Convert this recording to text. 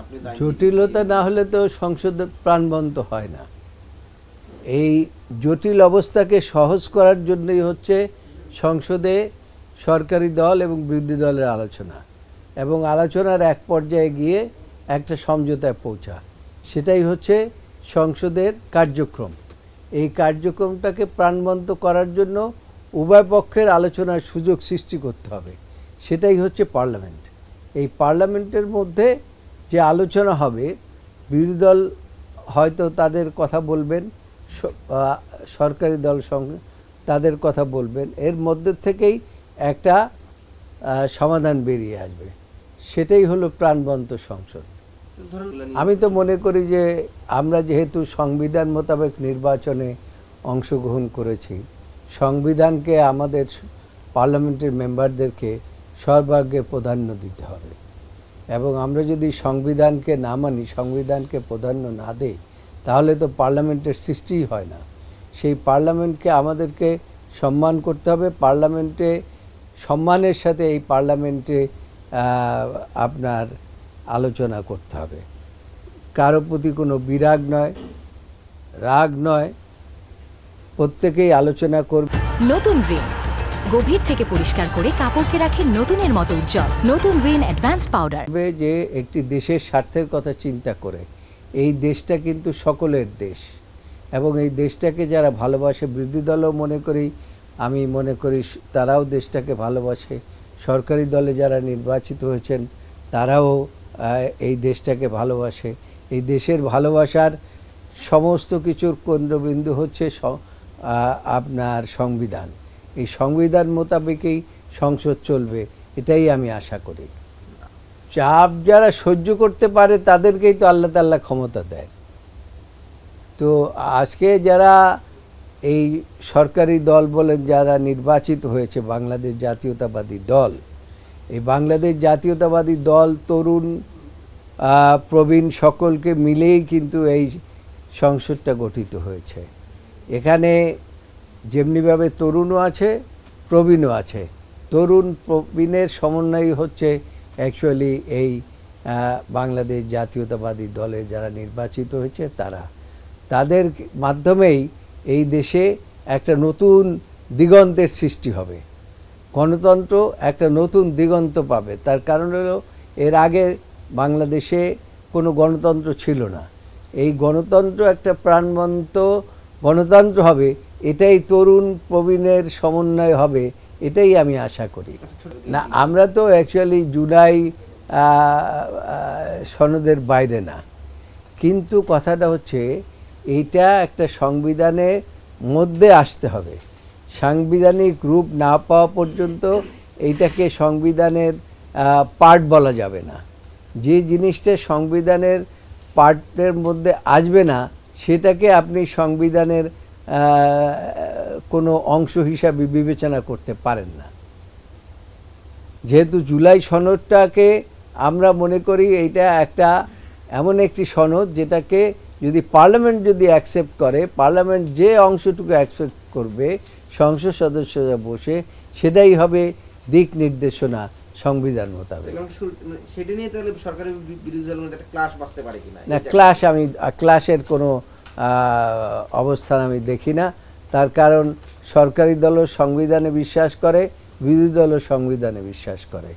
আপনি জটিলতা না হলে তো সংসদ প্রাণবন্ত হয় না। এই জটিল অবস্থাকে সহজ করার জন্যই হচ্ছে সংসদে সরকারি দল এবং বিরোধী দলের আলোচনা, এবং আলোচনার এক পর্যায়ে গিয়ে একটা সমঝোতায় পৌঁছা, সেটাই হচ্ছে সংসদের কার্যক্রম। এই কার্যক্রমটাকে প্রাণবন্ত করার জন্য উভয় পক্ষের আলোচনার সুযোগ সৃষ্টি করতে হবে, সেটাই হচ্ছে পার্লামেন্ট। এই পার্লামেন্টের মধ্যে যে আলোচনা হবে, বিরোধী দল হয়তো তাদের কথা বলবেন, সরকারি দল সঙ্গে তাদের কথা বলবেন, এর মধ্যে থেকেই একটা সমাধান বেরিয়ে আসবে, সেটাই হলো প্রাণবন্ত সংসদ। আমি তো মনে করি যে আমরা যেহেতু সংবিধান মোতাবেক নির্বাচনে অংশগ্রহণ করেছি, সংবিধানকে আমাদের পার্লামেন্টের মেম্বারদেরকে সর্বাগ্রে প্রাধান্য দিতে হবে, এবং আমরা যদি সংবিধানকে না মানি, সংবিধানকে প্রাধান্য না দেই, তাহলে তো পার্লামেন্টের সৃষ্টিই হয় না। সেই পার্লামেন্টকে আমাদেরকে সম্মান করতে হবে, পার্লামেন্টে সম্মানের সাথে এই পার্লামেন্টে আপনার আলোচনা করতে হবে। কারো প্রতি কোনো বিরাগ নয়, রাগ নয়, প্রত্যেকেই আলোচনা করবে। নতুন রিন গভীর থেকে পরিষ্কার করে কাপড়কে রাখে নতুনের মতো উজ্জ্বল। নতুন রিন অ্যাডভান্সড পাউডার। যে একটি দেশের স্বার্থের কথা চিন্তা করে, এই দেশটা কিন্তু সকলের দেশ, এবং এই দেশটাকে যারা ভালোবাসে, বিরোধী দলও আমি মনে করি তারাও দেশটাকে ভালোবাসে, সরকারি দলে যারা নির্বাচিত হয়েছেন তারাও এই দেশটাকে ভালোবাসে। এই দেশের ভালোবাসার সমস্ত কিছুর কেন্দ্রবিন্দু হচ্ছে আপনার সংবিধান। এই সংবিধান মোতাবেকই সংসদ চলবে, এটাই আমি আশা করি। চাপ যারা সহ্য করতে পারে তাদেরকেই তো আল্লাহ তাআলা ক্ষমতা দেয়। তো আজকে যারা এই সরকারি দল বলেন, যারা নির্বাচিত হয়েছে বাংলাদেশ জাতীয়তাবাদী দল, এই বাংলাদেশ জাতীয়তাবাদী দল তরুণ প্রবীণ সকলকে মিলেই কিন্তু এই সংসদটা গঠিত হয়েছে। এখানে যেমনিভাবে তরুণও আছে, প্রবীণও আছে। তরুণ প্রবীণের সমন্বয় হচ্ছে অ্যাকচুয়ালি এই বাংলাদেশ জাতীয়তাবাদী দলে যারা নির্বাচিত হয়েছে তাদের মাধ্যমেই এই দেশে একটা নতুন দিগন্তের সৃষ্টি হবে। গণতন্ত্র একটা নতুন দিগন্ত পাবে। তার কারণ হলো এর আগে বাংলাদেশে কোনো গণতন্ত্র ছিল না। এই গণতন্ত্র একটা প্রাণবন্ত গণতন্ত্র হবে, এটাই তরুণ প্রবীণের সমন্বয় হবে, এটাই আমি আশা করি। না, আমরা তো অ্যাকচুয়ালি জুলাই সনদের বাইরে না, কিন্তু কথাটা হচ্ছে এইটা একটা সংবিধানের মধ্যে আসতে হবে। সাংবিধানিক রূপ না পাওয়া পর্যন্ত এইটাকে সংবিধানের পার্ট বলা যাবে না। যে জিনিসটা সংবিধানের পার্টের মধ্যে আসবে না, সেটাকে আপনি সংবিধানের কোনো অংশ হিসাবে বিবেচনা করতে পারেন না। যেহেতু জুলাই সনদটাকে আমরা মনে করি এইটা একটা এমন একটি সনদ যেটাকে যদি পার্লামেন্ট যদি অ্যাকসেপ্ট করে, পার্লামেন্ট যে অংশটুকু অ্যাকসেপ্ট করবে সংসদ সদস্যরা বসে, সেটাই হবে দিক নির্দেশনা সংবিধান মোতাবেক। সেটা নিয়ে তাহলে সরকারি বিরোধী দলের মধ্যে একটা ক্লাশ বাঁচতে পারে কিনা? না, ক্লাশের কোনো অবস্থান আমি দেখি না। তার কারণ সরকারি দলও সংবিধানে বিশ্বাস করে, বিরোধী দলও সংবিধানে বিশ্বাস করে।